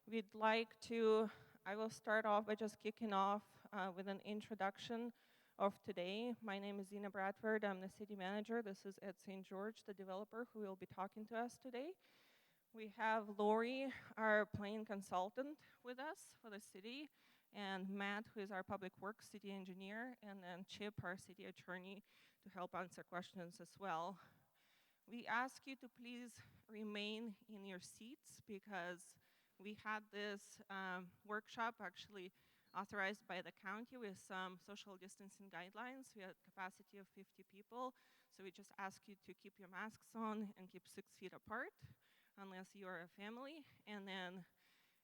I will start off by just kicking off with an introduction of today. My name is Zina Bradford. I'm the city manager. This is Ed St. George, the developer, who will be talking to us today. We have Lori, our planning consultant, with us for the city, and Matt, who is our public works city engineer, and then Chip, our city attorney, to help answer questions as well. We ask you to please remain in your seats because we had this workshop actually authorized by the county with some social distancing guidelines. We had a capacity of 50 people, so we just ask you to keep your masks on and keep 6 feet apart unless you are a family. And then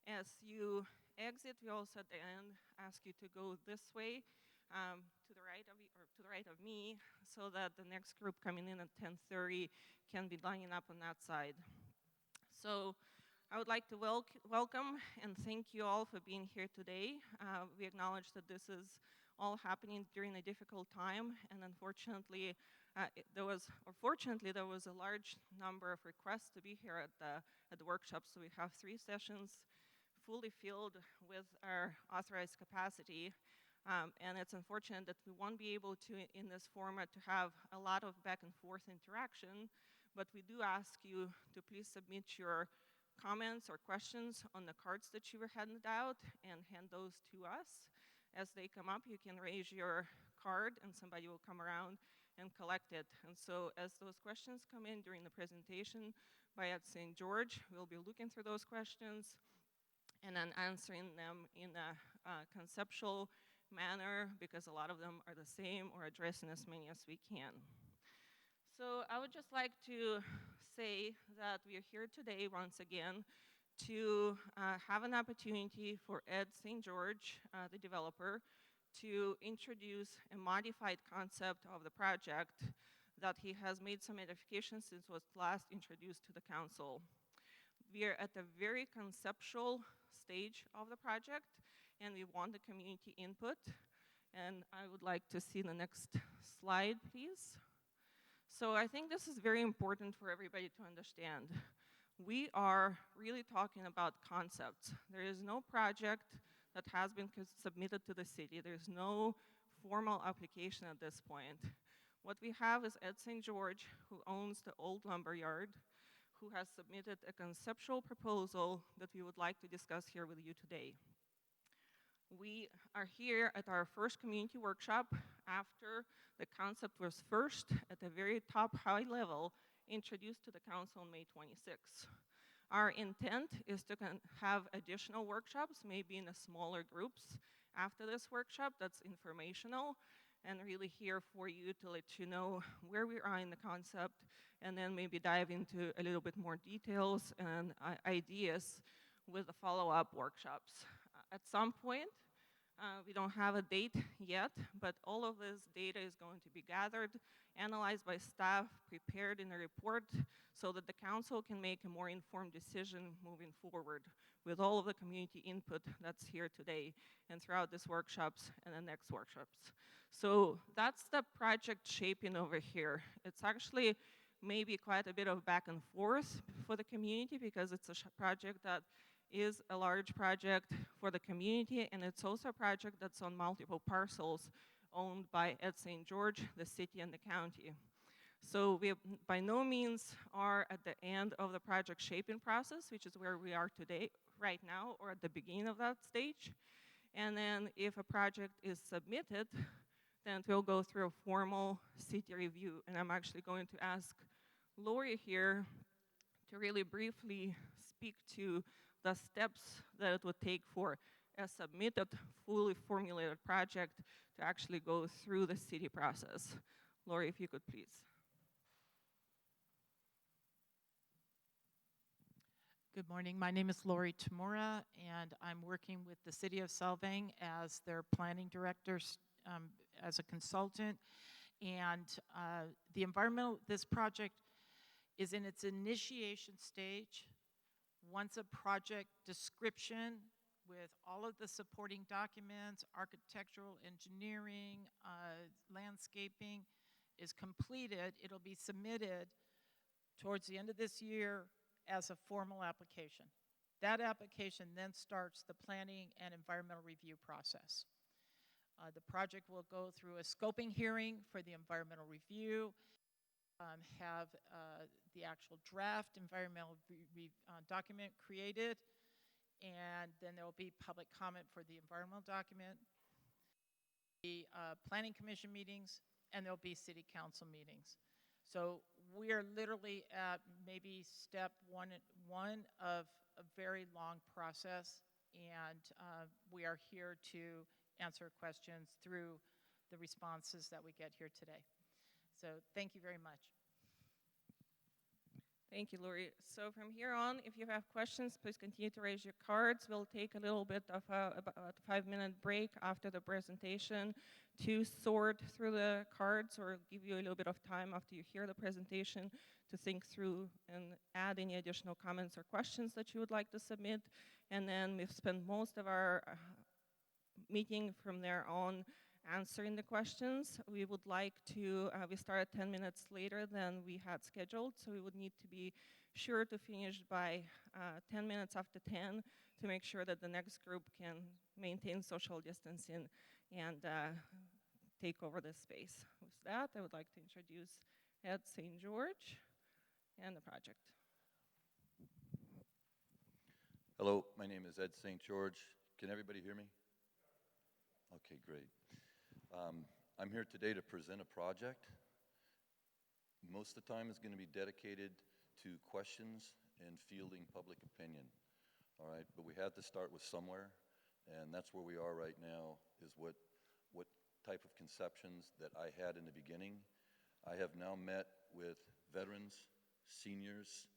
as you exit, we also at the end ask you to go this way to the right of you, or to the right of me, so that the next group coming in at 10:30 can be lining up on that side. So I would like to welcome and thank you all for being here today. We acknowledge that this is all happening during a difficult time, and unfortunately, fortunately, there was a large number of requests to be here at the workshop. So we have 3 sessions fully filled with our authorized capacity. And it's unfortunate that we won't be able to, in this format, to have a lot of back and forth interaction, but we do ask you to please submit your comments or questions on the cards that you were handed out and hand those to us. As they come up, you can raise your card and somebody will come around and collect it. And so as those questions come in during the presentation by Ed St. George, we'll be looking through those questions and then answering them in a conceptual manner, because a lot of them are the same, or addressing as many as we can. So I would just like to say that we are here today once again to have an opportunity for Ed St. George, the developer, to introduce a modified concept of the project that he has made some modifications since was last introduced to the council. We are at the very conceptual stage of the project, and we want the community input. And I would like to see the next slide, please. So I think this is very important for everybody to understand. We are really talking about concepts. There is no project that has been submitted to the city. There's no formal application at this point. What we have is Ed St. George, who owns the old lumber yard, who has submitted a conceptual proposal that we would like to discuss here with you today. We are here at our first community workshop after the concept was first, at the very top high level, introduced to the council on May 26th. Our intent is to have additional workshops, maybe in smaller groups after this workshop that's informational, and really here for you to let you know where we are in the concept, and then maybe dive into a little bit more details and ideas with the follow-up workshops. At some point, we don't have a date yet, but all of this data is going to be gathered, analyzed by staff, prepared in a report, so that the council can make a more informed decision moving forward with all of the community input that's here today and throughout these workshops and the next workshops. So that's the project shaping over here. It's actually maybe quite a bit of back and forth for the community, because it's a project that is a large project for the community, and it's also a project that's on multiple parcels owned by Ed St. George, the city, and the county. So we by no means are at the end of the project shaping process, which is where we are today, right now, or at the beginning of that stage. And then if a project is submitted, then it will go through a formal city review. And I'm actually going to ask Lori here to really briefly speak to the steps that it would take for a submitted, fully formulated project to actually go through the city process. Lori, if you could please. Good morning. My name is Lori Tamura, and I'm working with the City of Solvang as their planning director, as a consultant. And this project is in its initiation stage. Once a project description with all of the supporting documents, architectural, engineering, landscaping is completed, it'll be submitted towards the end of this year as a formal application. That application then starts the planning and environmental review process. The project will go through a scoping hearing for the environmental review, have the actual draft environmental document created, and then there will be public comment for the environmental document, the planning commission meetings, and there'll be city council meetings. So we are literally at maybe step one of a very long process, and we are here to answer questions through the responses that we get here today. So thank you very much. Thank you, Lori. So from here on, if you have questions, please continue to raise your cards. We'll take a little bit of about a 5-minute break after the presentation to sort through the cards, or give you a little bit of time after you hear the presentation to think through and add any additional comments or questions that you would like to submit. And then we've spent most of our meeting from there on answering the questions. We would like to, we started 10 minutes later than we had scheduled, so we would need to be sure to finish by 10 minutes after 10 to make sure that the next group can maintain social distancing and take over this space. With that, I would like to introduce Ed St. George and the project. Hello, my name is Ed St. George. Can everybody hear me? Okay, great. I'm here today to present a project. Most of the time is going to be dedicated to questions and fielding public opinion. All right, but we had to start with somewhere, and that's where we are right now, is what type of conceptions that I had in the beginning. I have now met with veterans, seniors,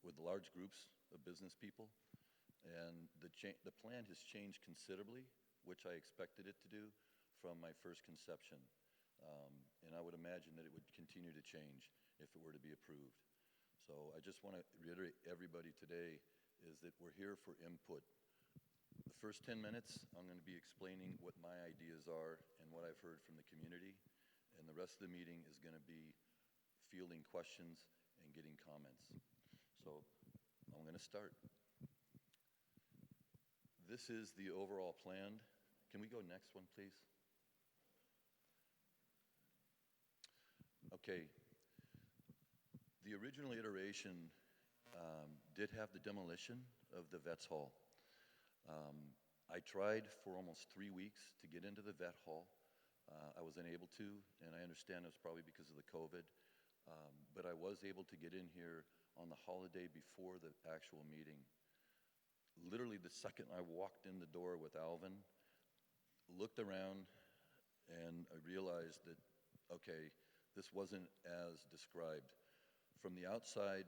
with large groups of business people, and the plan has changed considerably, which I expected it to do from my first conception. And I would imagine that it would continue to change if it were to be approved. So I just want to reiterate everybody today is that we're here for input. The first 10 minutes, I'm going to be explaining what my ideas are and what I've heard from the community. And the rest of the meeting is going to be fielding questions and getting comments. So I'm going to start. This is the overall plan. Can we go next one, please? Okay. The original iteration did have the demolition of the Vets Hall. I tried for almost 3 weeks to get into the Vet Hall. I was unable to, and I understand it was probably because of the COVID, but I was able to get in here on the holiday before the actual meeting. Literally the second I walked in the door with Alvin, looked around, and I realized that, okay, this wasn't as described. From the outside,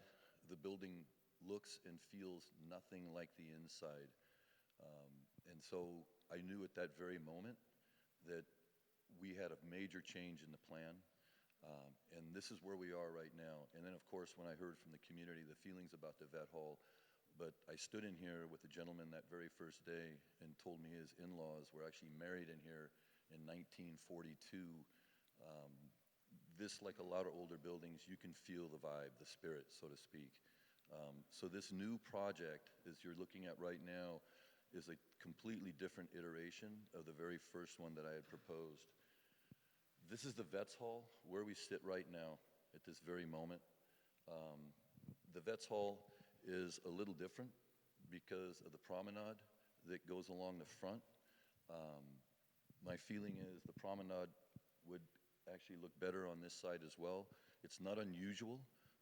the building looks and feels nothing like the inside. And so I knew at that very moment that we had a major change in the plan, and this is where we are right now. And then, of course, when I heard from the community the feelings about the Vet Hall, but I stood in here with a gentleman that very first day and told me his in-laws were actually married in here in 1942. This, like a lot of older buildings, you can feel the vibe, the spirit, so to speak. So this new project, as you're looking at right now, is a completely different iteration of the very first one that I had proposed. This is the Vets Hall, where we sit right now at this very moment. The Vets Hall is a little different because of the promenade that goes along the front. My feeling is the promenade would actually look better on this side as well. It's not unusual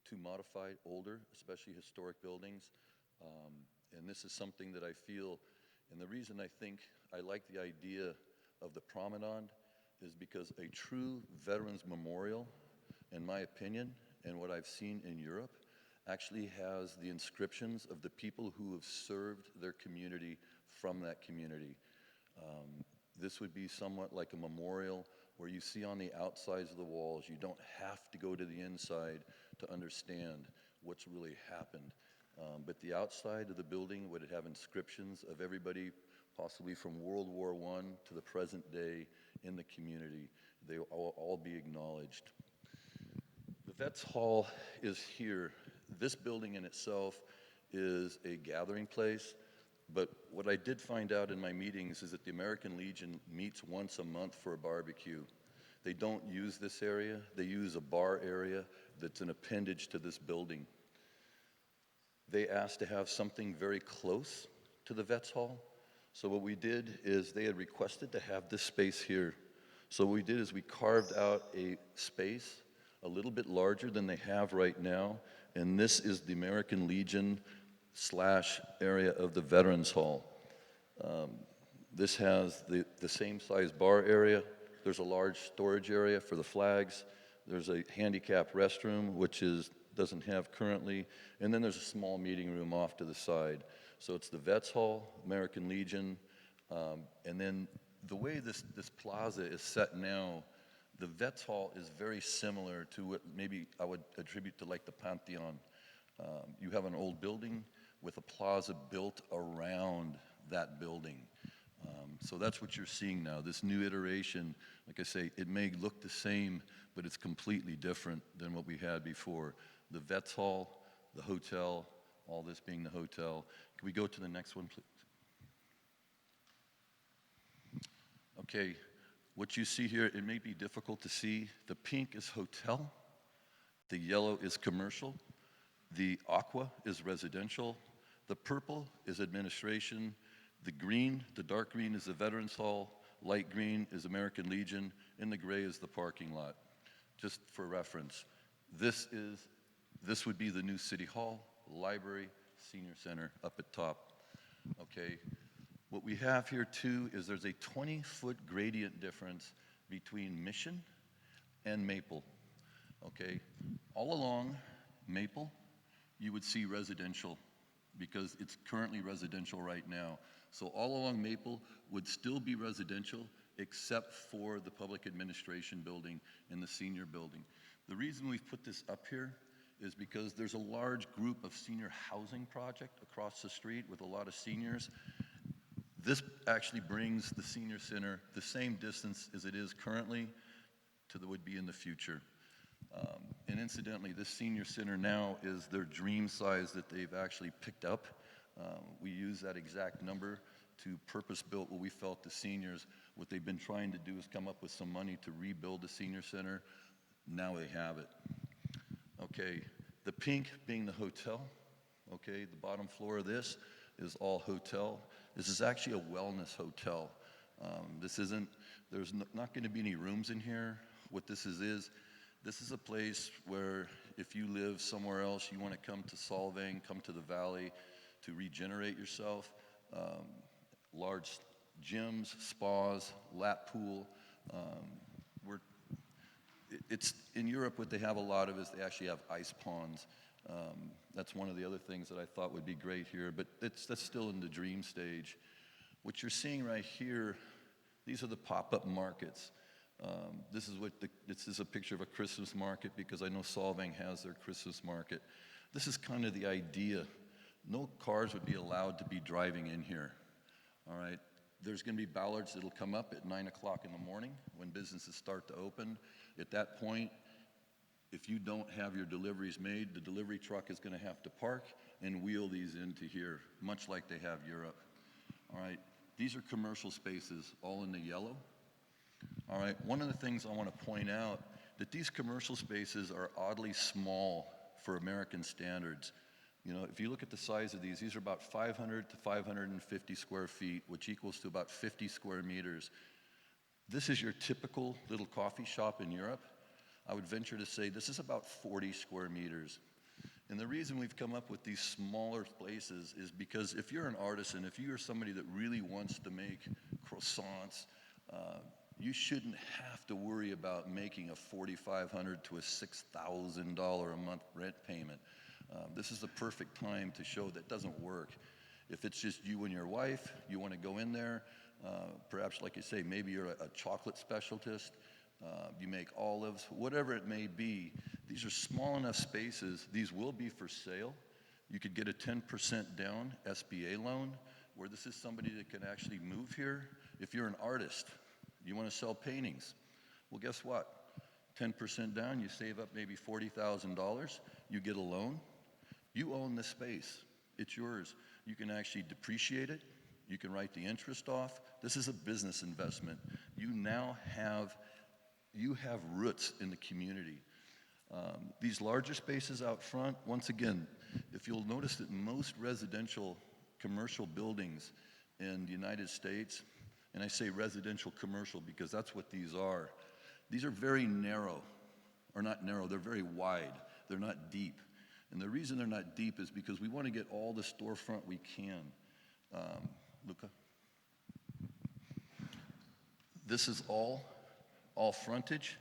to modify older, especially historic buildings, and this is something that I feel, and the reason I think I like the idea of the promenade is because a true veterans memorial, in my opinion, and what I've seen in Europe, actually has the inscriptions of the people who have served their community from that community. This would be somewhat like a memorial where you see on the outsides of the walls, you don't have to go to the inside to understand what's really happened. But the outside of the building would have inscriptions of everybody, possibly from World War I to the present day in the community. They will all be acknowledged. The Vets Hall is here. This building in itself is a gathering place. But what I did find out in my meetings is that the American Legion meets once a month for a barbecue. They don't use this area. They use a bar area that's an appendage to this building. They asked to have something very close to the Vets Hall. So what we did is they had requested to have this space here. So what we did is we carved out a space a little bit larger than they have right now, and this is the American Legion / area of the Veterans Hall. This has the same size bar area. There's a large storage area for the flags. There's a handicap restroom, which doesn't have currently, and then there's a small meeting room off to the side. So it's the Vets Hall, American Legion, and then the way this plaza is set now, the Vets Hall is very similar to what maybe I would attribute to like the Pantheon. You have an old building with a plaza built around that building. So that's what you're seeing now. This new iteration, like I say, it may look the same, but it's completely different than what we had before. The Vets Hall, the hotel, all this being the hotel. Can we go to the next one, please? Okay, what you see here, it may be difficult to see. The pink is hotel, the yellow is commercial, the aqua is residential, the purple is administration, the green, the dark green is the Veterans Hall, light green is American Legion, and the gray is the parking lot. Just for reference, this would be the new City Hall, library, senior center up at top. Okay, what we have here too is there's a 20-foot gradient difference between Mission and Maple. Okay, all along Maple, you would see residential because it's currently residential right now. So all along Maple would still be residential except for the public administration building and the senior building. The reason we've put this up here is because there's a large group of senior housing project across the street with a lot of seniors. This actually brings the senior center the same distance as it is currently to the would be in the future. And incidentally, this senior center now is their dream size that they've actually picked up. We use that exact number to purpose-built what we felt the seniors, what they've been trying to do is come up with some money to rebuild the senior center. Now they have it. Okay, the pink being the hotel. Okay, the bottom floor of this is all hotel. This is actually a wellness hotel. There's not going to be any rooms in here. What this is a place where if you live somewhere else, you want to come to Solvang, come to the valley to regenerate yourself. Large gyms, spas, lap pool. It's in Europe, what they have a lot of is they actually have ice ponds. That's one of the other things that I thought would be great here, but that's still in the dream stage. What you're seeing right here, these are the pop-up markets. This is a picture of a Christmas market because I know Solvang has their Christmas market. This is kind of the idea. No cars would be allowed to be driving in here, all right? There's going to be ballards that'll come up at 9 o'clock in the morning when businesses start to open. At that point, if you don't have your deliveries made, the delivery truck is going to have to park and wheel these into here, much like they have Europe. All right, these are commercial spaces, all in the yellow. All right, one of the things I want to point out, that these commercial spaces are oddly small for American standards. You know, if you look at the size of these are about 500 to 550 square feet, which equals to about 50 square meters. This is your typical little coffee shop in Europe. I would venture to say this is about 40 square meters. And the reason we've come up with these smaller places is because if you're an artisan, if you're somebody that really wants to make croissants, you shouldn't have to worry about making a $4,500 to a $6,000 a month rent payment. This is the perfect time to show that doesn't work. If it's just you and your wife, you want to go in there, perhaps like you say, maybe you're a chocolate specialist, you make olives, whatever it may be. These are small enough spaces. These will be for sale. You could get a 10% down SBA loan, where this is somebody that can actually move here. If you're an artist, you want to sell paintings, well, guess what? 10% down, you save up maybe $40,000, you get a loan. You own the space. it's yours. You can actually depreciate it. You can write the interest off. This is a business investment. You now have roots in the community. These larger spaces out front, once again, if you'll notice that most residential commercial buildings in the United States, and I say residential commercial because that's what these are very narrow, or not narrow, they're very wide. They're not deep. And the reason they're not deep is because we want to get all the storefront we can. Luca? This is all frontage.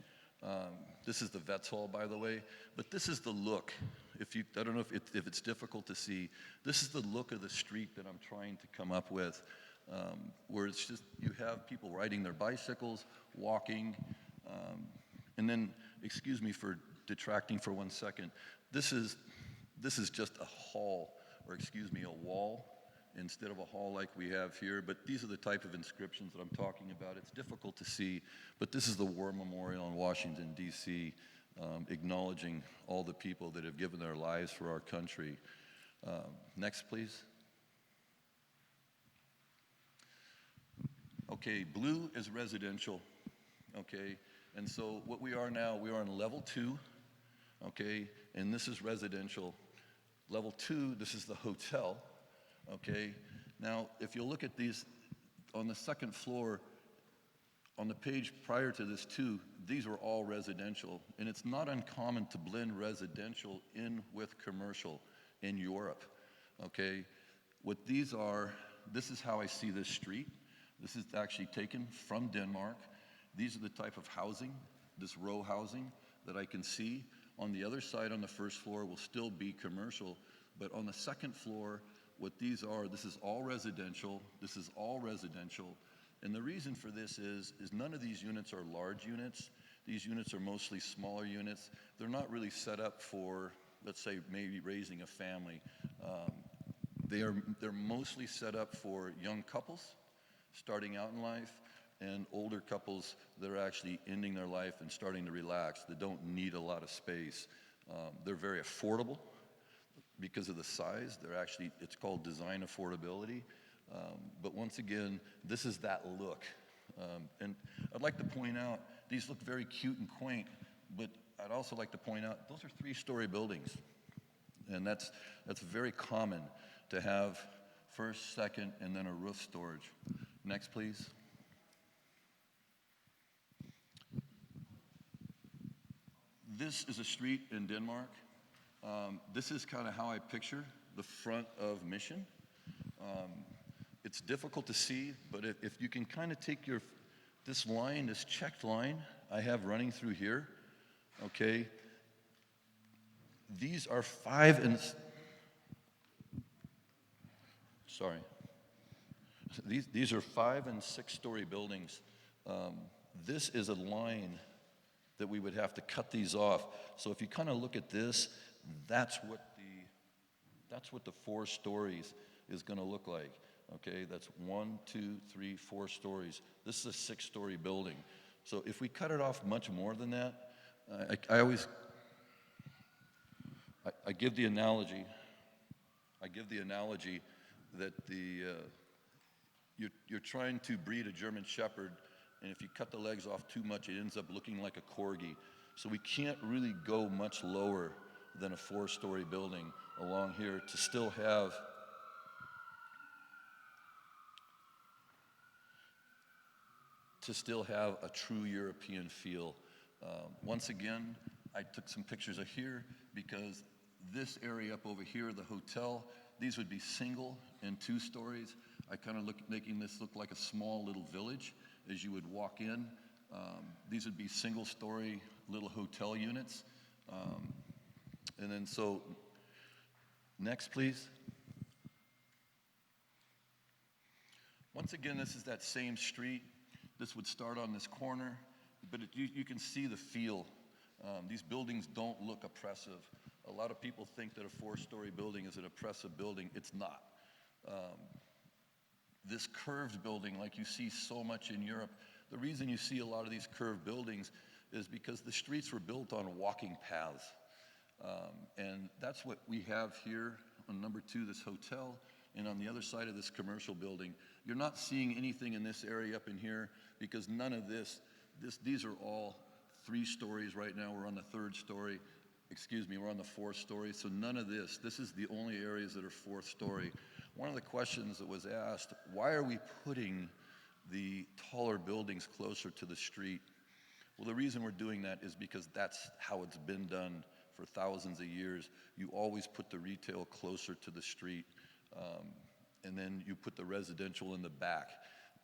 This is the Vets Hall, by the way, but this is the look. I don't know if it's difficult to see. This is the look of the street that I'm trying to come up with, where it's just, you have people riding their bicycles, walking, and then, excuse me for detracting for 1 second, this is just a hall, or excuse me, a wall, instead of a hall like we have here, but these are the type of inscriptions that I'm talking about. It's difficult to see, but this is the War Memorial in Washington, D.C., acknowledging all the people that have given their lives for our country. Next, please. Okay, blue is residential, okay? And so what we are now, we are on level 2, okay? And this is residential. Level 2, this is the hotel. Okay, now if you look at these on the second floor, on the page prior to this too, these were all residential, and it's not uncommon to blend residential in with commercial in Europe. Okay, what these are, this is how I see this street. This is actually taken from Denmark. These are the type of housing, this row housing that I can see. On the other side, on the first floor, will still be commercial, but on the second floor, what these are, this is all residential, this is all residential, and the reason for this is none of these units are large units. These units are mostly smaller units. They're not really set up for, let's say, maybe raising a family. They're mostly set up for young couples starting out in life, and older couples that are actually ending their life and starting to relax, that don't need a lot of space. They're very affordable. Because of the size, it's called design affordability. But once again, this is that look. And I'd like to point out, these look very cute and quaint, but I'd also like to point out, those are 3-story buildings. And that's very common to have first, second, and then a roof storage. Next, please. This is a street in Denmark. This is kind of how I picture the front of Mission. It's difficult to see, but if you can kind of take this line, this checked line I have running through here, okay, these are 5 and 6-story buildings. This is a line that we would have to cut these off. So if you kind of look at this, that's what the 4 stories is going to look like. Okay, that's 1, 2, 3, 4 stories. This is a 6-story building. So if we cut it off much more than that, I give the analogy that you're trying to breed a German Shepherd, and if you cut the legs off too much, it ends up looking like a corgi. So we can't really go much lower than a 4-story building along here to still have a true European feel. Once again, I took some pictures of here because this area up over here, the hotel, these would be single and 2 stories. I kind of making this look like a small little village as you would walk in. These would be single-story little hotel units. And then so, next please. Once again, this is that same street. This would start on this corner, but you can see the feel. These buildings don't look oppressive. A lot of people think that a 4-story building is an oppressive building. It's not. This curved building, like you see so much in Europe, the reason you see a lot of these curved buildings is because the streets were built on walking paths. And that's what we have here on number 2, this hotel, and on the other side of this commercial building. You're not seeing anything in this area up in here because none of these are all 3 stories right now. We're on the 3rd story. Excuse me, we're on the 4th story. So none of this is the only areas that are 4th story. One of the questions that was asked, why are we putting the taller buildings closer to the street? Well, the reason we're doing that is because that's how it's been done for thousands of years. You always put the retail closer to the street, and then you put the residential in the back.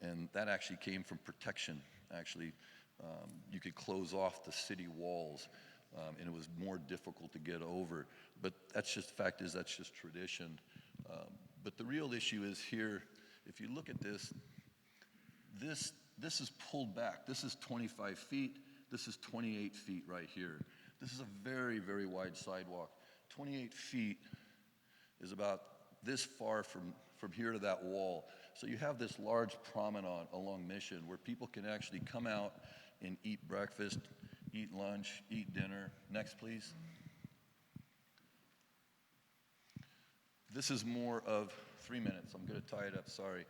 And that actually came from protection. Actually, you could close off the city walls, and it was more difficult to get over. But that's just tradition. But the real issue is here, if you look at this is pulled back. This is 25 feet. This is 28 feet right here. This is a very, very wide sidewalk. 28 feet is about this far from here to that wall. So you have this large promenade along Mission where people can actually come out and eat breakfast, eat lunch, eat dinner. Next, please. This is more of 3 minutes. I'm going to tie it up, sorry.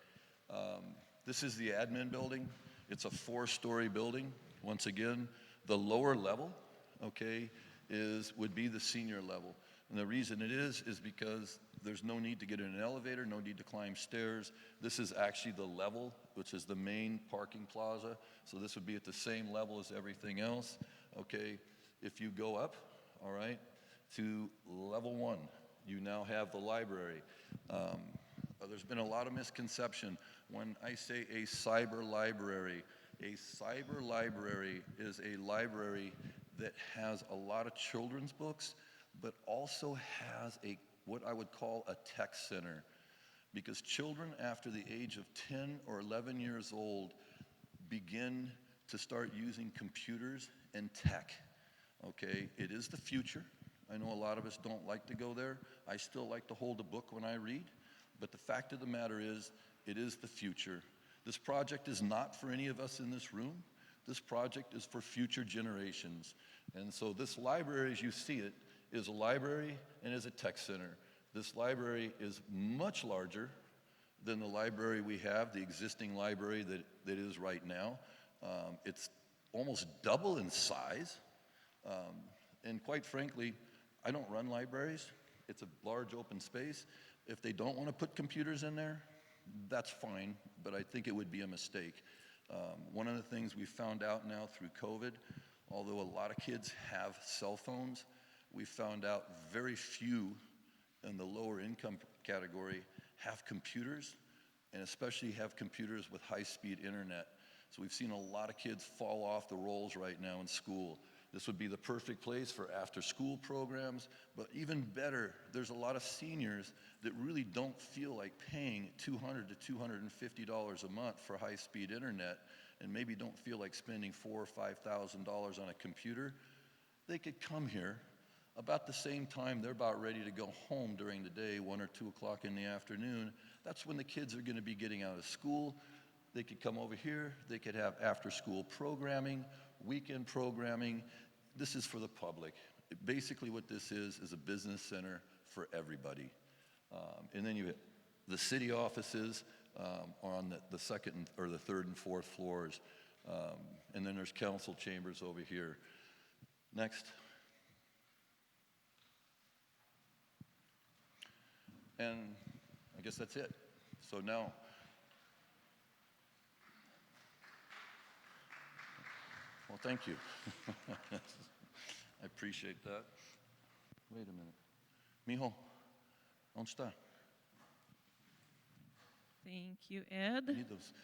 This is the admin building. It's a 4-story building. Once again, the lower level, okay, would be the senior level. And the reason it is because there's no need to get in an elevator, no need to climb stairs. This is actually the level, which is the main parking plaza. So this would be at the same level as everything else, okay? If you go up, all right, to level 1, you now have the library. There's been a lot of misconception. When I say a cyber library is a library that has a lot of children's books, but also has what I would call a tech center. Because children after the age of 10 or 11 years old begin to start using computers and tech, okay? It is the future. I know a lot of us don't like to go there. I still like to hold a book when I read. But the fact of the matter is, it is the future. This project is not for any of us in this room. This project is for future generations. And so this library, as you see it, is a library and is a tech center. This library is much larger than the library we have, the existing library that is right now. It's almost double in size. And quite frankly, I don't run libraries. It's a large open space. If they don't want to put computers in there, that's fine, but I think it would be a mistake. One of the things we found out now through COVID, although a lot of kids have cell phones, we found out very few in the lower income category have computers, and especially have computers with high-speed internet. So we've seen a lot of kids fall off the rolls right now in school. This would be the perfect place for after-school programs, but even better, there's a lot of seniors that really don't feel like paying $200 to $250 a month for high-speed internet, and maybe don't feel like spending $4,000 or $5,000 on a computer. They could come here about the same time they're about ready to go home during the day, 1 or 2 o'clock in the afternoon. That's when the kids are going to be getting out of school. They could come over here. They could have after-school programming, weekend programming. This is for the public. Basically what this is a business center for everybody. And then you have the city offices are on the second or the third and fourth floors. And then there's council chambers over here. Next. And I guess that's it. So now, well, thank you. I appreciate that. Wait a minute. Mijo, ¿dónde está? Thank you, Ed. Need those.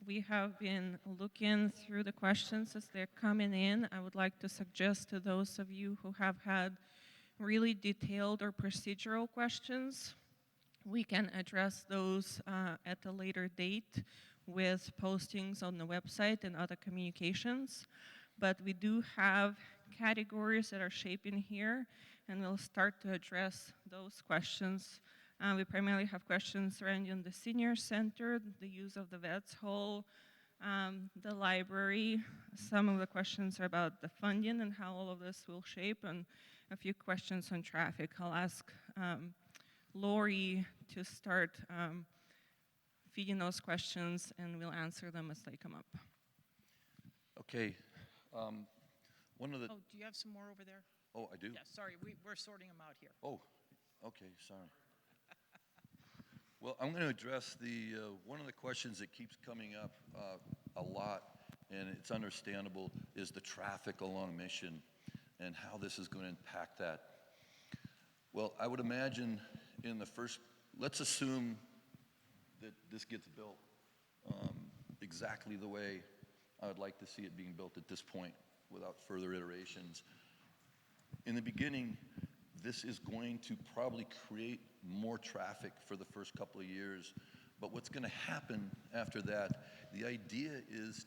We have been looking through the questions as they're coming in. I would like to suggest to those of you who have had really detailed or procedural questions, we can address those at a later date with postings on the website and other communications. But we do have categories that are shaping here, and we'll start to address those questions. We primarily have questions surrounding the senior center, the use of the Vets Hall, the library. Some of the questions are about the funding and how all of this will shape, and a few questions on traffic. I'll ask Lori to start feeding those questions, and we'll answer them as they come up. Okay. One of the. Oh, do you have some more over there? Oh, I do? Yeah, sorry, we're sorting them out here. Oh, okay, sorry. Well, I'm going to address one of the questions that keeps coming up a lot, and it's understandable, is the traffic along Mission and how this is going to impact that. Well, I would imagine let's assume that this gets built exactly the way I would like to see it being built at this point without further iterations. In the beginning, this is going to probably create more traffic for the first couple of years, but what's going to happen after that, the idea is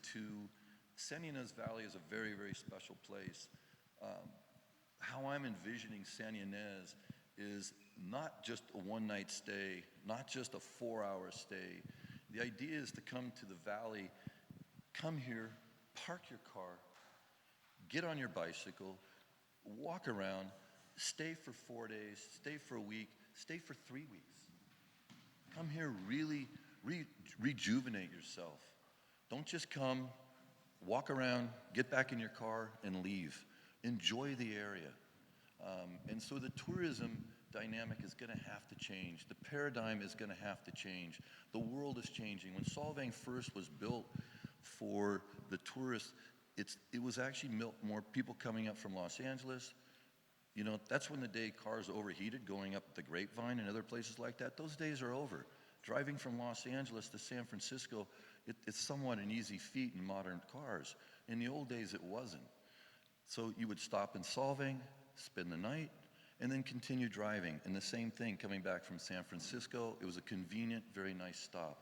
San Ynez Valley is a very, very special place. How I'm envisioning San Ynez is not just a one-night stay, not just a 4-hour stay. The idea is to come to the valley, come here, park your car, get on your bicycle, walk around, stay for 4 days, stay for a week, stay for 3 weeks. Come here, really rejuvenate yourself. Don't just come, walk around, get back in your car, and leave. Enjoy the area. And so the tourism dynamic is going to have to change. The paradigm is going to have to change. The world is changing. When Solvang first was built for the tourists, it was actually more people coming up from Los Angeles. You know, that's when the day cars overheated going up the Grapevine and other places like that. Those days are over. Driving from Los Angeles to San Francisco, it's somewhat an easy feat in modern cars. In the old days, it wasn't. So you would stop in Solvang, spend the night, and then continue driving. And the same thing coming back from San Francisco. It was a convenient, very nice stop.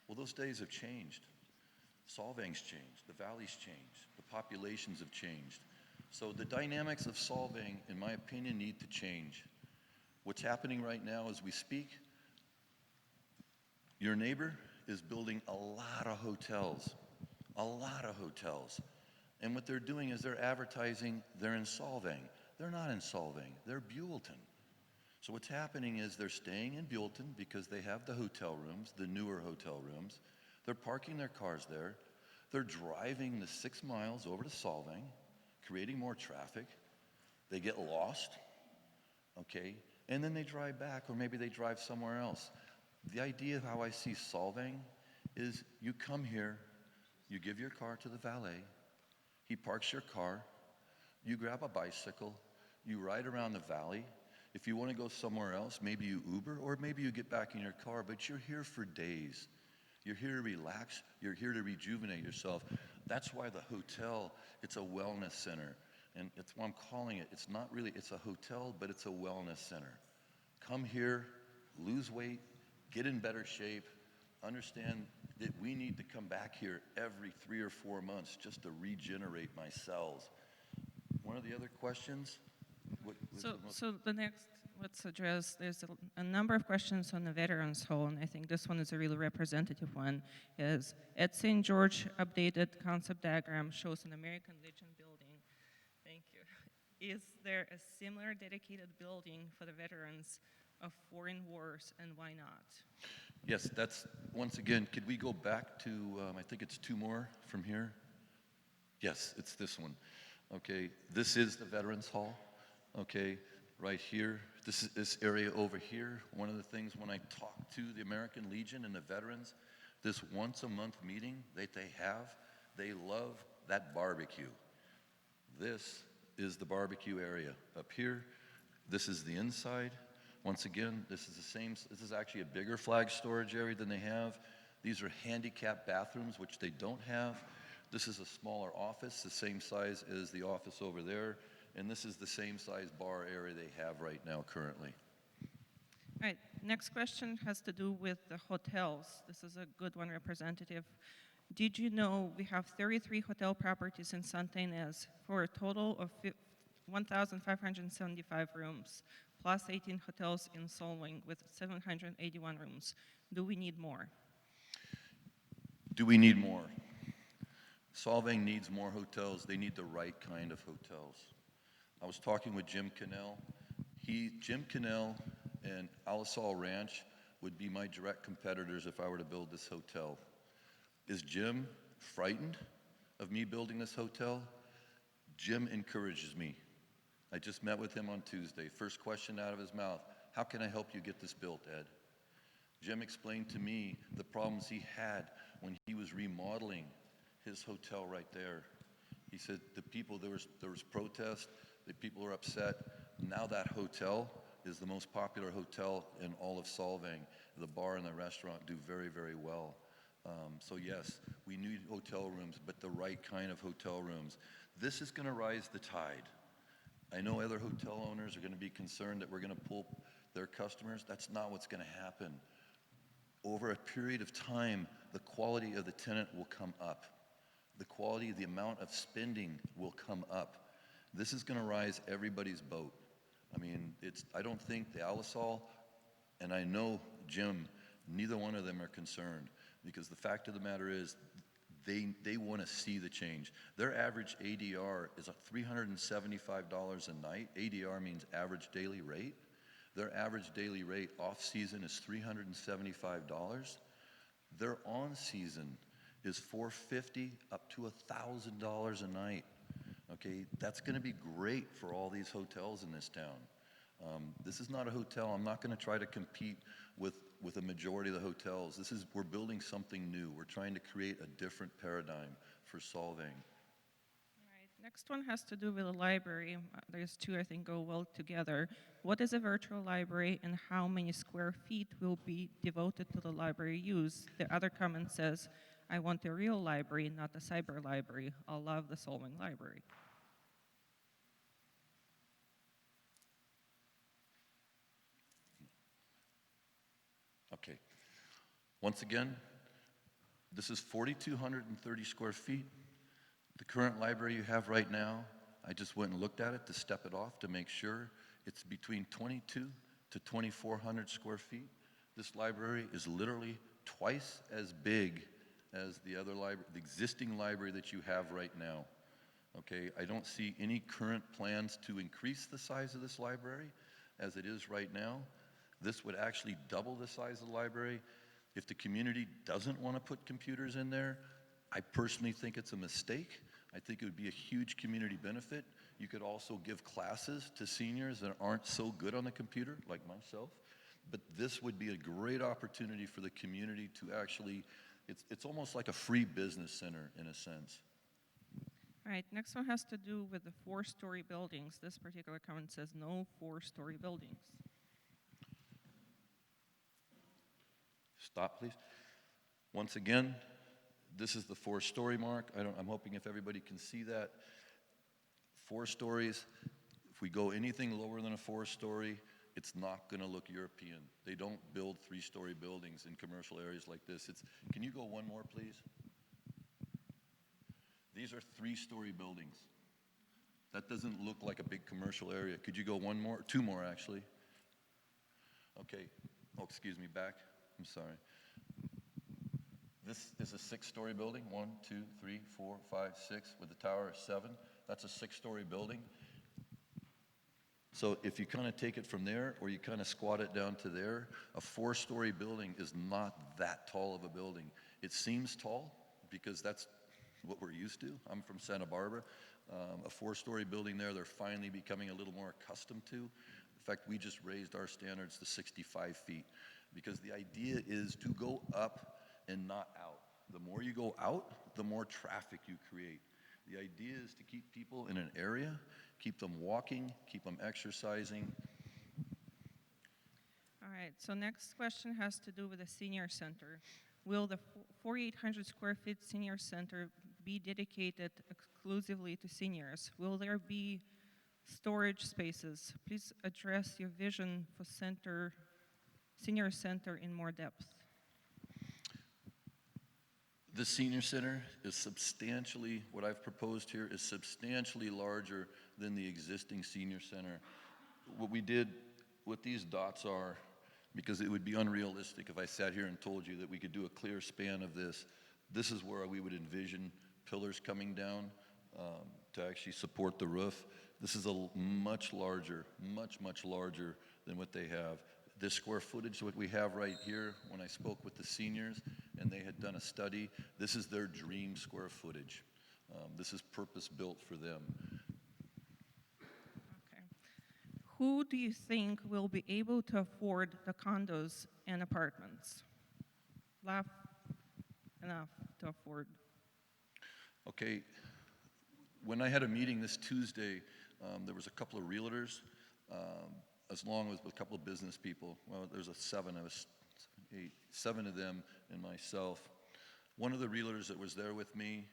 Well, those days have changed. Solvang's changed. The valley's changed. The populations have changed. So the dynamics of Solvang, in my opinion, need to change. What's happening right now as we speak, your neighbor is building a lot of hotels. A lot of hotels. And what they're doing is they're advertising they're in Solvang. They're not in Solvang, they're Buellton. So what's happening is they're staying in Buellton because they have the hotel rooms, the newer hotel rooms. They're parking their cars there. They're driving the 6 miles over to Solvang, creating more traffic. They get lost, okay? And then they drive back, or maybe they drive somewhere else. The idea of how I see Solvang is you come here, you give your car to the valet, he parks your car, you grab a bicycle, you ride around the valley. If you want to go somewhere else, maybe you Uber, or maybe you get back in your car, but you're here for days. You're here to relax, you're here to rejuvenate yourself. That's why the hotel, it's a wellness center. And it's why I'm calling it, it's not really, it's a hotel, but it's a wellness center. Come here, lose weight, get in better shape, understand that we need to come back here every 3 or 4 months just to regenerate my cells. One of the other questions? So the next, let's address, there's a number of questions on the Veterans Hall, and I think this one is a really representative one, is at St. George, updated concept diagram shows an American Legion building. Thank you. Is there a similar dedicated building for the veterans of foreign wars, and why not? Yes, that's, once again, could we go back to, I think it's 2 more from here? Yes, it's this one. Okay, this is the Veterans Hall. Okay, right here. This area over here. One of the things when I talk to the American Legion and the veterans, this once-a-month meeting that they have, they love that barbecue. This is the barbecue area. Up here, this is the inside. Once again, this is actually a bigger flag storage area than they have. These are handicapped bathrooms, which they don't have. This is a smaller office, the same size as the office over there. And this is the same size bar area they have right now currently. All right, next question has to do with the hotels. This is a good one, Representative. Did you know we have 33 hotel properties in Santa Ynez for a total of 1,575 rooms, plus 18 hotels in Solvang with 781 rooms? Do we need more? Do we need more? Solvang needs more hotels. They need the right kind of hotels. I was talking with Jim Cannell. Jim Cannell and Alisal Ranch would be my direct competitors if I were to build this hotel. Is Jim frightened of me building this hotel? Jim encourages me. I just met with him on Tuesday. First question out of his mouth, how can I help you get this built, Ed? Jim explained to me the problems he had when he was remodeling his hotel right there. He said there was protest, the people are upset. Now that hotel is the most popular hotel in all of Solvang. The bar and the restaurant do very, very well. So yes, we need hotel rooms, but the right kind of hotel rooms. This is gonna rise the tide. I know other hotel owners are gonna be concerned that we're gonna pull their customers. That's not what's gonna happen. Over a period of time, the quality of the tenant will come up. The quality, the amount of spending will come up. This is gonna rise everybody's boat. I mean, I don't think the Alisal, and I know Jim, neither one of them are concerned, because the fact of the matter is, they wanna see the change. Their average ADR is at $375 a night. ADR means average daily rate. Their average daily rate off-season is $375. Their on-season is $450 up to $1,000 a night. Okay, that's gonna be great for all these hotels in this town. This is not a hotel. I'm not gonna try to compete with a majority of the hotels. We're building something new. We're trying to create a different paradigm for Solvang. Next one has to do with the library. There's two, I think, go well together. What is a virtual library and how many square feet will be devoted to the library use? The other comment says, I want a real library, not a cyber library. I love the Solvang library. Okay. Once again, this is 4,230 square feet. The current library you have right now, I just went and looked at it to step it off to make sure it's between 22 to 2,400 square feet. This library is literally twice as big as the other library, the existing library that you have right now. Okay, I don't see any current plans to increase the size of this library as it is right now. This would actually double the size of the library. If the community doesn't want to put computers in there, I personally think it's a mistake. I think it would be a huge community benefit. You could also give classes to seniors that aren't so good on the computer, like myself. But this would be a great opportunity for the community to actually, it's almost like a free business center in a sense. All right, next one has to do with the 4-story buildings. This particular comment says no 4-story buildings. Stop, please. Once again, this is the 4-story mark. I'm hoping if everybody can see that. 4 stories, if we go anything lower than a 4-story, it's not gonna look European. They don't build 3-story buildings in commercial areas like this. Can you go one more, please? These are 3-story buildings. That doesn't look like a big commercial area. Could you go one more? 2 more, actually. Okay. Oh, excuse me, back. I'm sorry. This is a 6-story building. 1, 2, 3, 4, 5, 6, with the tower of 7. That's a 6-story building. So if you kind of take it from there, or you kind of squat it down to there, a 4-story building is not that tall of a building. It seems tall because that's what we're used to. I'm from Santa Barbara. A 4-story building there, they're finally becoming a little more accustomed to. In fact, we just raised our standards to 65 feet because the idea is to go up and not out. The more you go out, the more traffic you create. The idea is to keep people in an area, keep them walking, keep them exercising. All right, so next question has to do with the senior center. Will the 4,800 square feet senior center be dedicated exclusively to seniors? Will there be storage spaces? Please address your vision for senior center in more depth. The senior center is substantially, what I've proposed here is substantially larger than the existing senior center. What we did, what these dots are, because it would be unrealistic if I sat here and told you that we could do a clear span of this. This is where we would envision pillars coming down to actually support the roof. This is a much larger, much larger than what they have. this square footage, what we have right here, when I spoke with the seniors and they had done a study, this is their dream square footage. This is purpose-built for them. Okay. Who do you think will be able to afford the condos and apartments? Laugh enough to afford. Okay, when I had a meeting this Tuesday, there was a couple of realtors, as long as a couple of business people. Well, there's seven of them and myself. One of the realtors that was there with me,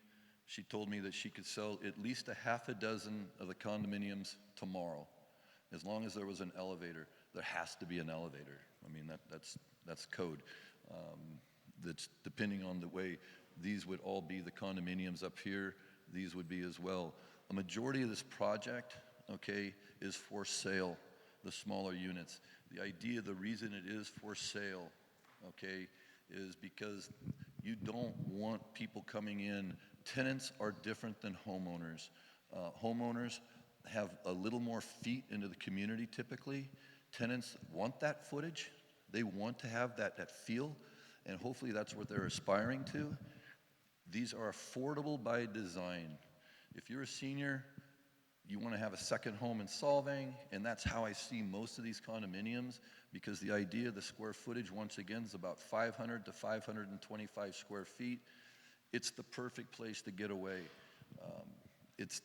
she told me that she could sell at least a half a dozen of the condominiums tomorrow, as long as there was an elevator. There has to be an elevator. I mean, that's code. That's depending on the way, these would all be the condominiums up here. These would be as well. A majority of this project, okay, is for sale, the smaller units. The idea, the reason it is for sale, okay, is because you don't want people coming in. Tenants are different than homeowners. Homeowners have a little more feet into the community typically. Tenants want that footage. They want to have that feel, and hopefully that's what they're aspiring to. These are affordable by design. If you're a senior, you want to have a second home in Solvang, and that's how I see most of these condominiums, because the idea of the square footage, once again, is about 500 to 525 square feet. It's the perfect place to get away.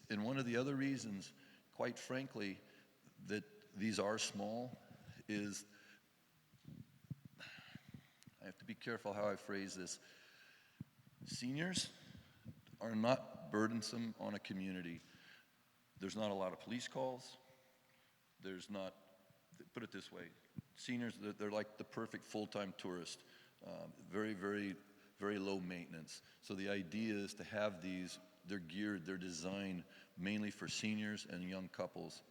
And one of the other reasons, quite frankly, that these are small is, I have to be careful how I phrase this. Seniors are not burdensome on a community. There's not a lot of police calls. There's not, put it this way, seniors, they're like the perfect full-time tourist. Very, very, very low maintenance. So the idea is to have these, they're designed mainly for seniors and young couples.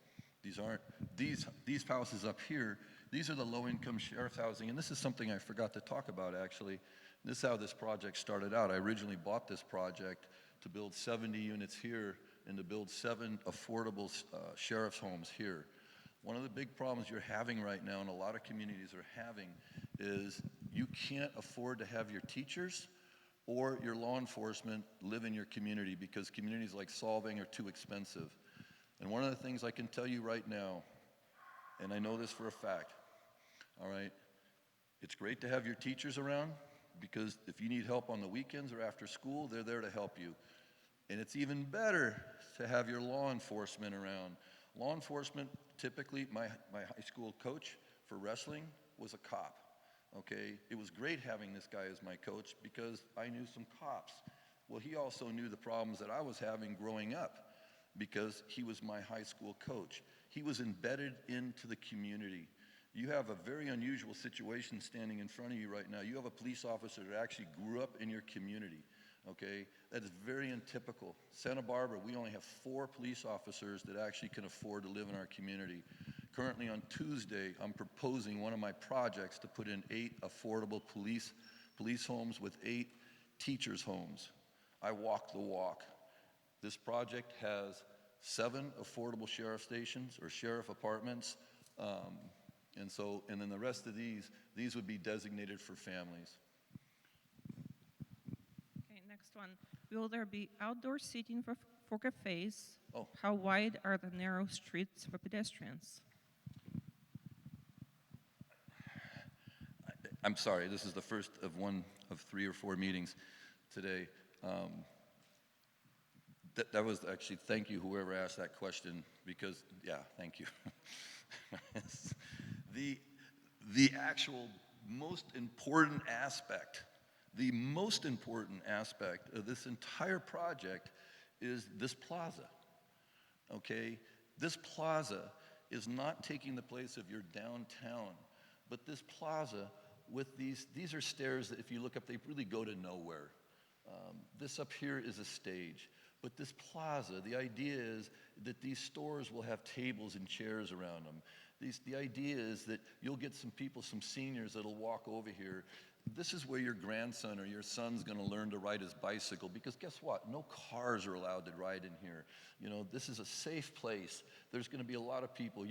These houses up here, these are the low-income sheriff's housing, and this is something I forgot to talk about actually. This is how this project started out. I originally bought this project to build 70 units here and to build 7 affordable sheriff's homes here. One of the big problems you're having right now, and a lot of communities are having, is you can't afford to have your teachers or your law enforcement live in your community because communities like Solvang are too expensive. And one of the things I can tell you right now, and I know this for a fact, all right, it's great to have your teachers around because if you need help on the weekends or after school, they're there to help you. And it's even better to have your law enforcement around. Law enforcement, typically, my high school coach for wrestling was a cop, okay? It was great having this guy as my coach because I knew some cops. Well, he also knew the problems that I was having growing up because he was my high school coach. He was embedded into the community. You have a very unusual situation standing in front of you right now. You have a police officer that actually grew up in your community, okay? That is very untypical. Santa Barbara, we only have 4 police officers that actually can afford to live in our community. Currently on Tuesday, I'm proposing one of my projects to put in 8 affordable police homes with 8 teachers' homes. I walk the walk. This project has 7 affordable sheriff stations or sheriff apartments. And then the rest of these would be designated for families. Okay, next one. Will there be outdoor seating for cafes? Oh. How wide are the narrow streets for pedestrians? I'm sorry, this is the first of one of 3 or 4 meetings today. That was actually, thank you, whoever asked that question, because, yeah, thank you. The actual most important aspect of this entire project is this plaza, okay? This plaza is not taking the place of your downtown, but this plaza with these are stairs that if you look up, they really go to nowhere. This up here is a stage. But this plaza, the idea is that these stores will have tables and chairs around them. The idea is that you'll get some people, some seniors that'll walk over here. This is where your grandson or your son's gonna learn to ride his bicycle because guess what? No cars are allowed to ride in here. You know, this is a safe place. There's gonna be a lot of people.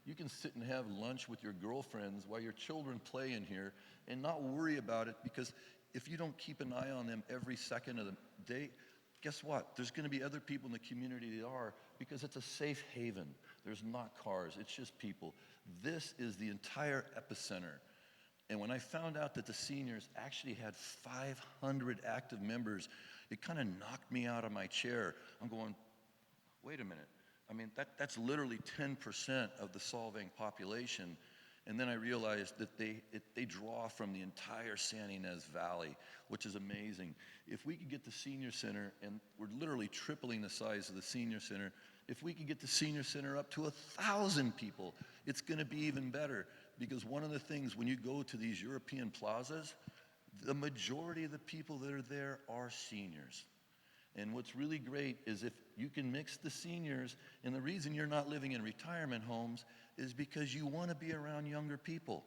You can sit and have lunch with your girlfriends while your children play in here and not worry about it, because if you don't keep an eye on them every second of the day, guess what? There's going to be other people in the community that are, because it's a safe haven. There's not cars, it's just people. This is the entire epicenter. And when I found out that the seniors actually had 500 active members, it kind of knocked me out of my chair. I'm going, wait a minute. I mean, that's literally 10% of the Solvang population. And then I realized that they draw from the entire San Ynez Valley, which is amazing. If we could get the senior center, and we're literally tripling the size of the senior center, if we could get the senior center up to 1,000 people, it's going to be even better. Because one of the things, when you go to these European plazas, the majority of the people that are there are seniors. And what's really great is if you can mix the seniors, and the reason you're not living in retirement homes is because you want to be around younger people.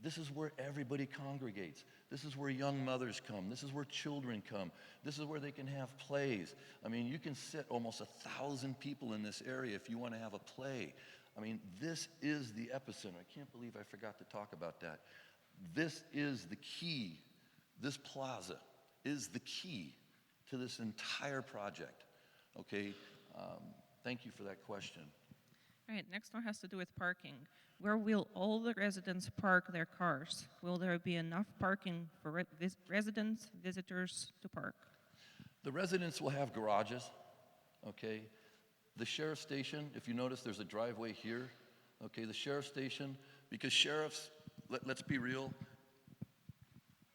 This is where everybody congregates. This is where young mothers come. This is where children come. This is where they can have plays. I mean, you can sit almost 1,000 people in this area if you want to have a play. I mean, this is the epicenter. I can't believe I forgot to talk about that. This is the key. This plaza is the key to this entire project. Okay, thank you for that question. All right, next one has to do with parking. Where will all the residents park their cars? Will there be enough parking for residents, visitors to park? The residents will have garages, okay? The sheriff's station, if you notice, there's a driveway here, okay? The sheriff's station, because sheriffs, let's be real,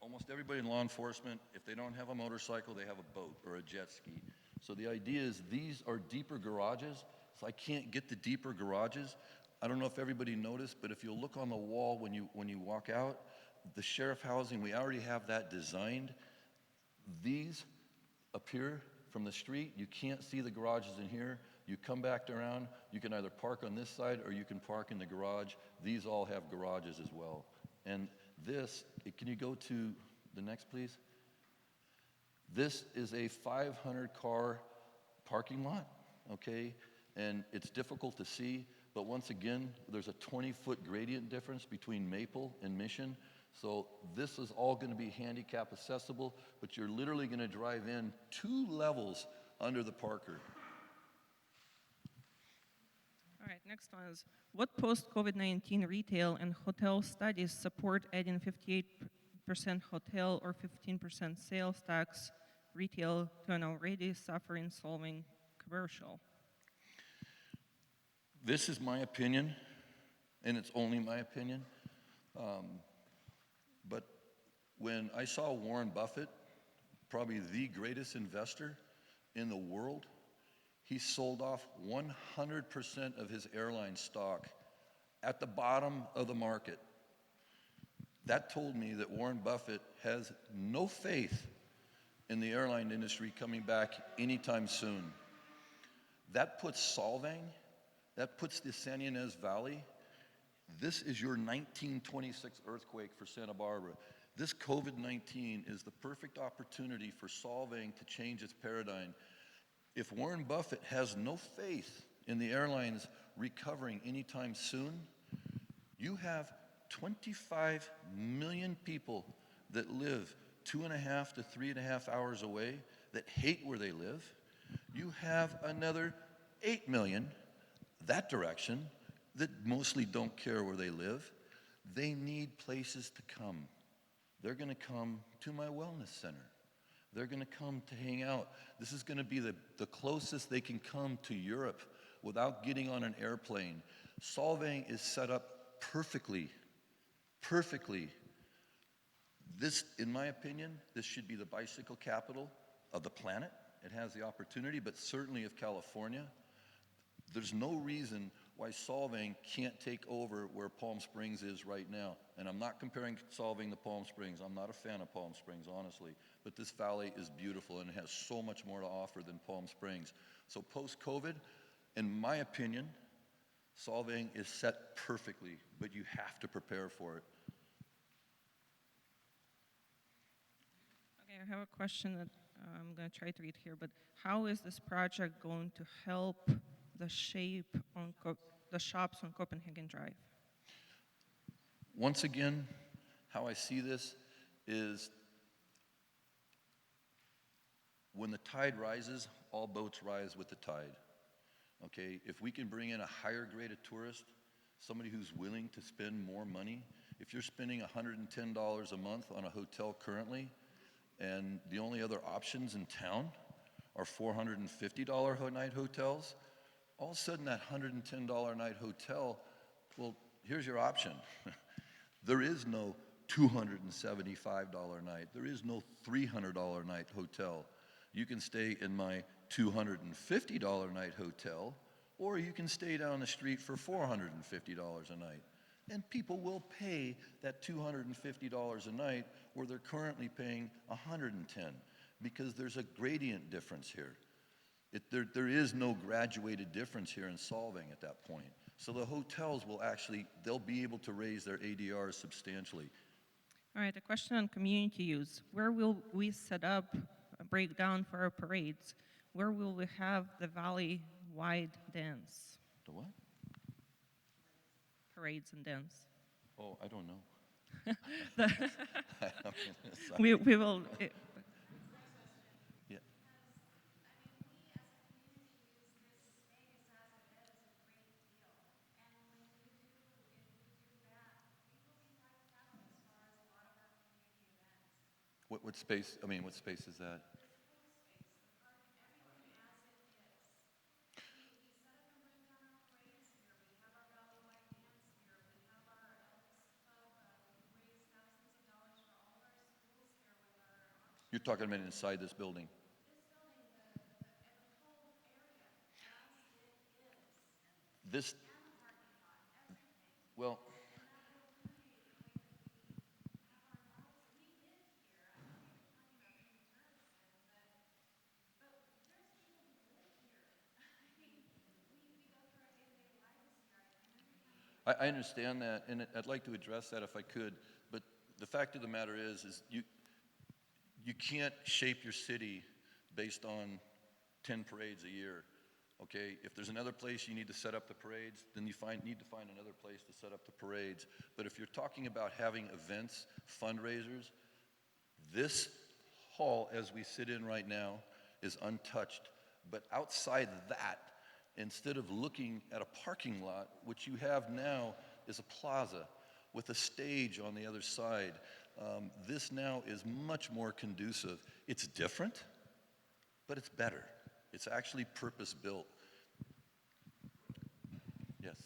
almost everybody in law enforcement, if they don't have a motorcycle, they have a boat or a jet ski. So the idea is these are deeper garages, so I can't get the deeper garages. I don't know if everybody noticed, but if you'll look on the wall when you walk out, the sheriff housing, we already have that designed. These appear from the street. You can't see the garages in here. You come back around, you can either park on this side or you can park in the garage. These all have garages as well. And this, can you go to the next, please? This is a 500-car parking lot, okay? And it's difficult to see, but once again, there's a 20-foot gradient difference between Maple and Mission. So this is all going to be handicap accessible, but you're literally going to drive in 2 levels under the Parker. All right, next one is, what post-COVID-19 retail and hotel studies support adding 58% hotel or 15% sales tax retail to an already suffering Solvang commercial? This is my opinion, and it's only my opinion. But when I saw Warren Buffett, probably the greatest investor in the world, he sold off 100% of his airline stock at the bottom of the market. That told me that Warren Buffett has no faith in the airline industry coming back anytime soon. That puts Solvang, that puts the San Ynez Valley. This is your 1926 earthquake for Santa Barbara. This COVID-19 is the perfect opportunity for Solvang to change its paradigm. If Warren Buffett has no faith in the airlines recovering anytime soon, you have 25 million people that live 2.5 to 3.5 hours away that hate where they live. You have another 8 million that direction that mostly don't care where they live. They need places to come. They're going to come to my wellness center. They're going to come to hang out. This is going to be the closest they can come to Europe without getting on an airplane. Solvang is set up perfectly. This, in my opinion, this should be the bicycle capital of the planet. It has the opportunity, but certainly of California. There's no reason why Solvang can't take over where Palm Springs is right now. And I'm not comparing Solvang to Palm Springs. I'm not a fan of Palm Springs, honestly. But this valley is beautiful and it has so much more to offer than Palm Springs. So post-COVID, in my opinion, Solvang is set perfectly, but you have to prepare for it. Okay, I have a question that I'm going to try to read here, but how is this project going to help the shape on the shops on Copenhagen Drive? Once again, how I see this is when the tide rises, all boats rise with the tide. Okay, if we can bring in a higher grade of tourist, somebody who's willing to spend more money, if you're spending $110 a month on a hotel currently, and the only other options in town are $450 a night hotels, all of a sudden that $110 a night hotel, well, here's your option. There is no $275 a night. There is no $300 a night hotel. You can stay in my $250 a night hotel, or you can stay down the street for $450 a night. And people will pay that $250 a night where they're currently paying $110 because there's a gradient difference here. There is no graduated difference here in Solvang at that point. So the hotels will actually, they'll be able to raise their ADRs substantially. All right, a question on community use. Where will we set up a breakdown for our parades? Where will we have the valley-wide dance? The what? Parades and dance. Oh, I don't know. The- I mean, we will. yeah. What space, I mean, what space is that? You're talking about inside this building? This, well, I understand that, and I'd like to address that if I could, but the fact of the matter is you can't shape your city based on 10 parades a year, okay? If there's another place you need to set up the parades, then you need to find another place to set up the parades. But if you're talking about having events, fundraisers, this hall, as we sit in right now, is untouched. But outside that, instead of looking at a parking lot, what you have now is a plaza with a stage on the other side. This now is much more conducive. It's different, but it's better. It's actually purpose-built. Yes.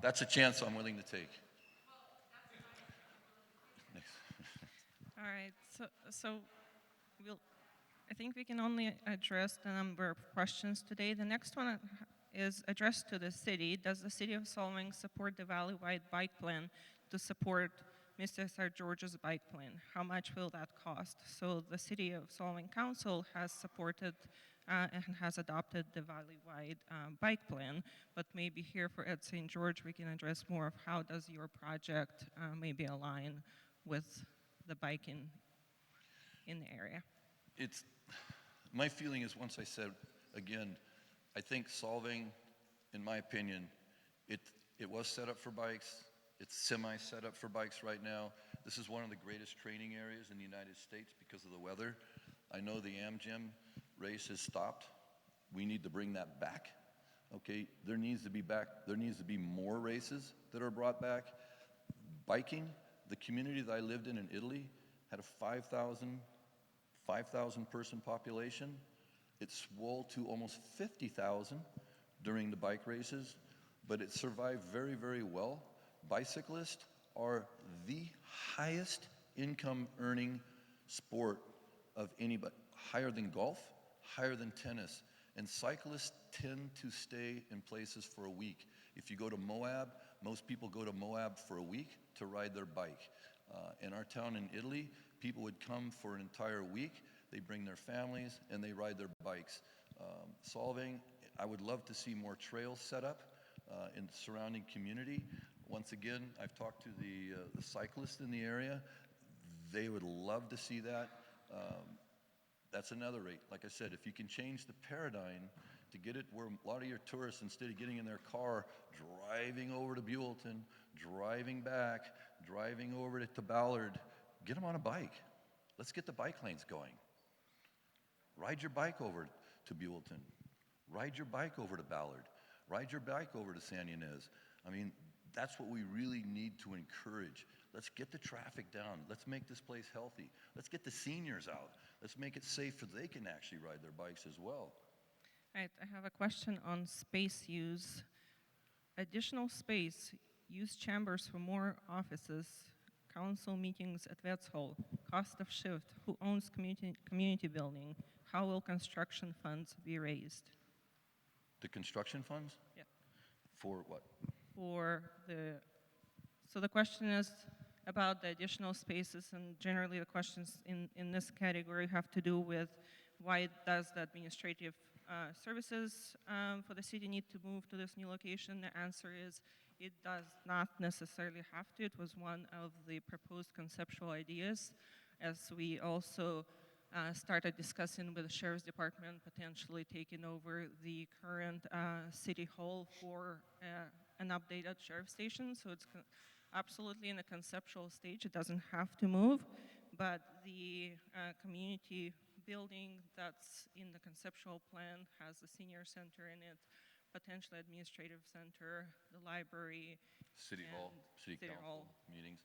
That's a chance I'm willing to take. All right, so we'll. I think we can only address the number of questions today. The next one is addressed to the city. Does the city of Solvang support the valley-wide bike plan to support Mr. Sir George's bike plan? How much will that cost? So the city of Solvang Council has supported and has adopted the valley-wide bike plan, but maybe here for Ed St. George we can address more of how does your project maybe align with the bike in the area. It's, my feeling is, once I said, again, I think Solvang, in my opinion, it was set up for bikes. It's semi-set up for bikes right now. This is one of the greatest training areas in the United States because of the weather. I know the AmGym race has stopped. We need to bring that back. Okay, there needs to be more races that are brought back. Biking, the community that I lived in Italy had a 5,000 person population. It swelled to almost 50,000 during the bike races, but it survived very, very well. Bicyclists are the highest income earning sport of anybody, higher than golf, higher than tennis. And cyclists tend to stay in places for a week. If you go to Moab, most people go to Moab for a week to ride their bike. In our town in Italy, people would come for an entire week. They bring their families and they ride their bikes. Solvang, I would love to see more trails set up in the surrounding community. Once again, I've talked to the cyclists in the area. They would love to see that. That's another rate. Like I said, if you can change the paradigm to get it where a lot of your tourists, instead of getting in their car, driving over to Buellton, driving back, driving over to Ballard, get them on a bike. Let's get the bike lanes going. Ride your bike over to Buellton. Ride your bike over to Ballard. Ride your bike over to San Ynez. I mean, that's what we really need to encourage. Let's get the traffic down. Let's make this place healthy. Let's get the seniors out. Let's make it safe so they can actually ride their bikes as well. Right, I have a question on space use. Additional space, use chambers for more offices, council meetings at Vets Hall, cost of shift, who owns community building, how will construction funds be raised? The construction funds? Yeah. For what? So the question is about the additional spaces, and generally the questions in this category have to do with why does the administrative services for the city need to move to this new location? The answer is it does not necessarily have to. It was one of the proposed conceptual ideas, as we also started discussing with the Sheriff's Department potentially taking over the current City Hall for an updated Sheriff Station. So it's absolutely in a conceptual stage. It doesn't have to move, but the community building that's in the conceptual plan has the senior center in it, potentially administrative center, the library, City Hall, City Council Hall meetings.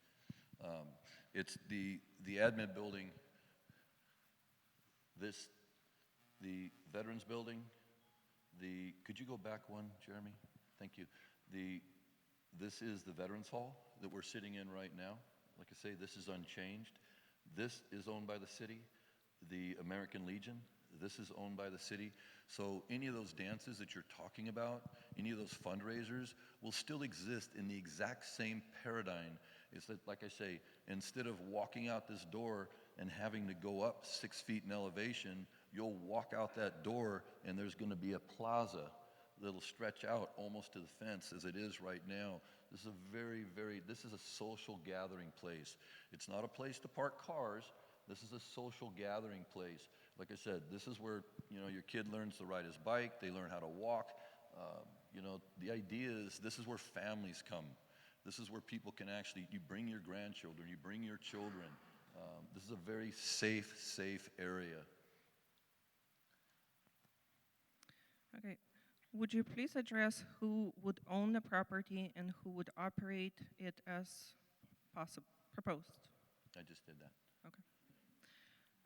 It's the admin building, the Veterans Building, could you go back one, Jeremy? Thank you. This is the Veterans Hall that we're sitting in right now. Like I say, this is unchanged. This is owned by the city. The American Legion, this is owned by the city. So any of those dances that you're talking about, any of those fundraisers will still exist in the exact same paradigm. It's that, like I say, instead of walking out this door and having to go up 6 feet in elevation, you'll walk out that door and there's going to be a plaza that'll stretch out almost to the fence as it is right now. This is this is a social gathering place. It's not a place to park cars. This is a social gathering place. Like I said, this is where, your kid learns to ride his bike, they learn how to walk. The idea is this is where families come. This is where people can you bring your grandchildren, you bring your children. This is a very safe area. Okay. Would you please address who would own the property and who would operate it as proposed? I just did that. Okay.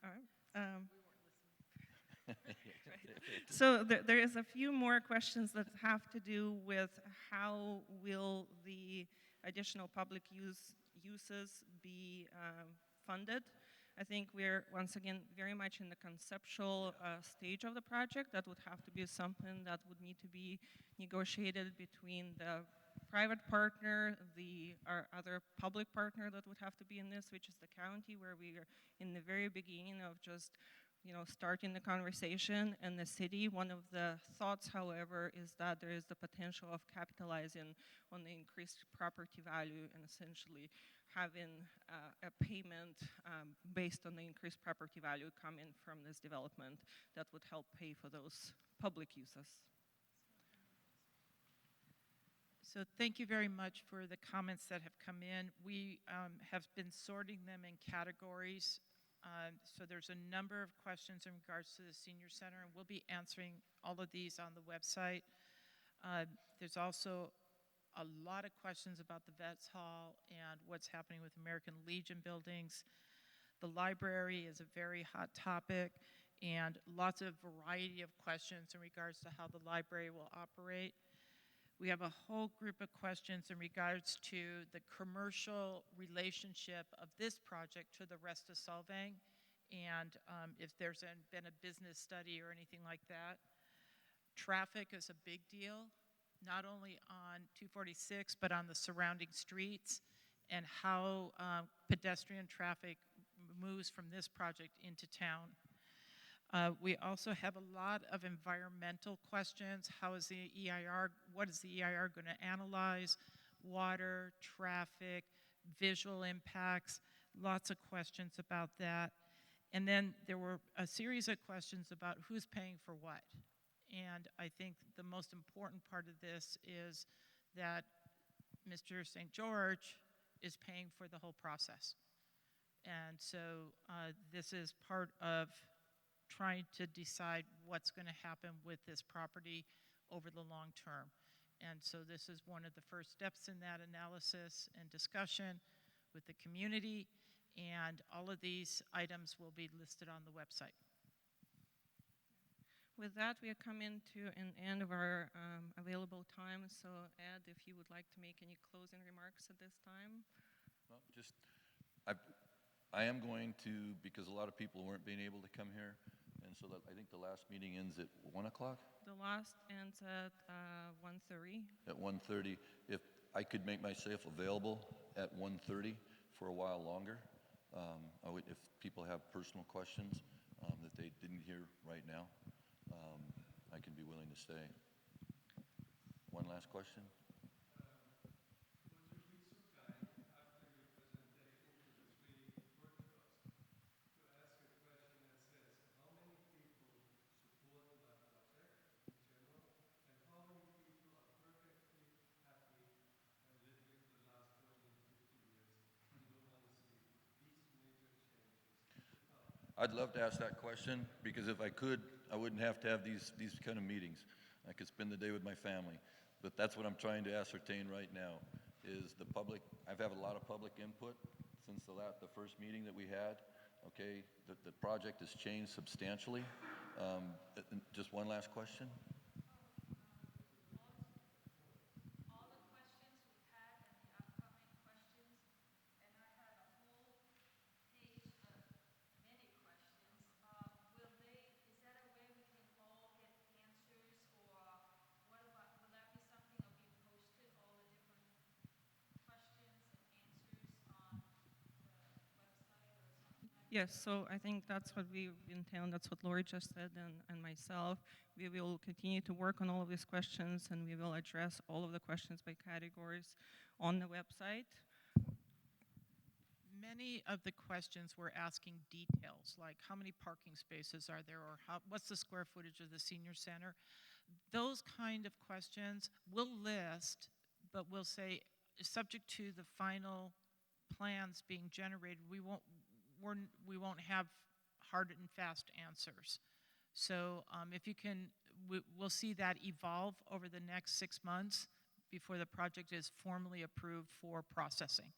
All right. So there is a few more questions that have to do with how will the additional public uses be funded. I think we're, once again, very much in the conceptual stage of the project. That would have to be something that would need to be negotiated between the private partner, our other public partner that would have to be in this, which is the county, where we are in the very beginning of just starting the conversation, and the city. One of the thoughts, however, is that there is the potential of capitalizing on the increased property value and essentially having a payment based on the increased property value coming from this development that would help pay for those public uses. So thank you very much for the comments that have come in. We have been sorting them in categories. So there's a number of questions in regards to the senior center, and we'll be answering all of these on the website. There's also a lot of questions about the Vets Hall and what's happening with American Legion buildings. The library is a very hot topic, and lots of variety of questions in regards to how the library will operate. We have a whole group of questions in regards to the commercial relationship of this project to the rest of Solvang, and if there's been a business study or anything like that. Traffic is a big deal, not only on 246, but on the surrounding streets, and how pedestrian traffic moves from this project into town. We also have a lot of environmental questions. What is the EIR going to analyze? Water, traffic, visual impacts, lots of questions about that. And then there were a series of questions about who's paying for what. And I think the most important part of this is that Mr. St. George is paying for the whole process. And so this is part of trying to decide what's going to happen with this property over the long term. And so this is one of the first steps in that analysis and discussion with the community, and all of these items will be listed on the website. With that, we are coming to an end of our available time. So, Ed, if you would like to make any closing remarks at this time. Well, just, I am going to, because a lot of people weren't being able to come here, and so that I think the last meeting ends at 1 o'clock? The last ends at 1:30. At 1:30. If I could make myself available at 1:30 for a while longer, if people have personal questions that they didn't hear right now, I can be willing to stay. One last question? I'd love to ask that question, because if I could, I wouldn't have to have these kind of meetings. I could spend the day with my family. But that's what I'm trying to ascertain right now, is the public. I've had a lot of public input since the first meeting that we had. Okay, the project has changed substantially. Just one last question. Yes, so I think that's what we intend. That's what Lori just said, and myself. We will continue to work on all of these questions, and we will address all of the questions by categories on the website. Many of the questions were asking details, like how many parking spaces are there, or what's the square footage of the senior center. Those kind of questions we'll list, but we'll say, subject to the final plans being generated, we won't have hard and fast answers. So if you can, we'll see that evolve over the next 6 months before the project is formally approved for processing.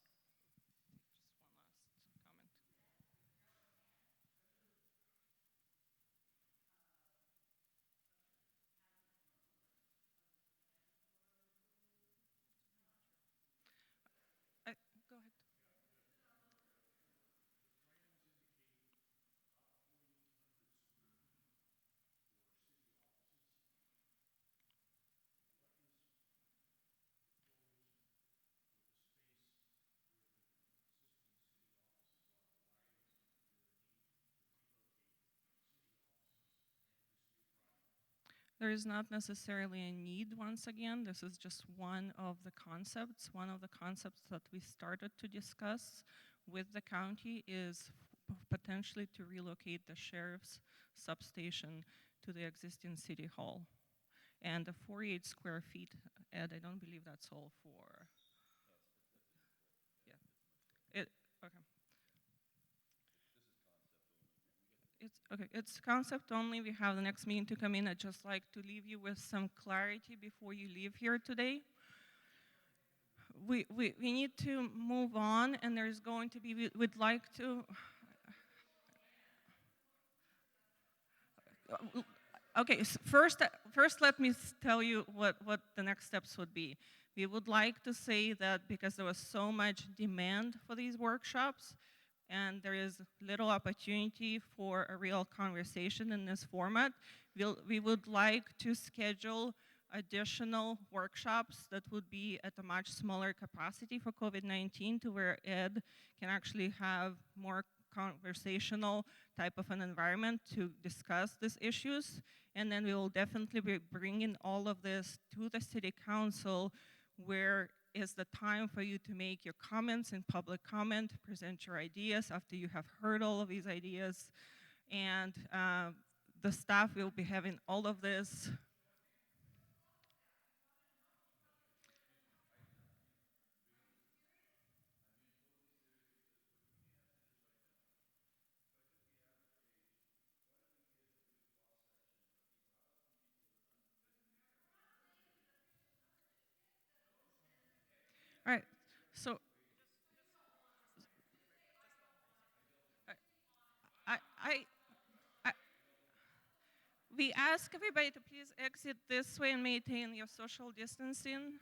Go ahead. There is not necessarily a need, once again. This is just one of the concepts. One of the concepts that we started to discuss with the county is potentially to relocate the sheriff's substation to the existing city hall. And the 48 square feet, Ed, I don't believe that's all for. Yeah. Okay. It's concept only. We have the next meeting to come in. I'd just like to leave you with some clarity before you leave here today. We need to move on, and there's going to be, we'd like to. Okay, first let me tell you what the next steps would be. We would like to say that because there was so much demand for these workshops, and there is little opportunity for a real conversation in this format, we would like to schedule additional workshops that would be at a much smaller capacity for COVID-19, to where Ed can actually have more conversational type of an environment to discuss these issues. And then we will definitely be bringing all of this to the city council, where is the time for you to make your comments in public comment, present your ideas after you have heard all of these ideas. And the staff will be having all of this. All right, so I, I, I, we ask everybody to please exit this way and maintain your social distancing.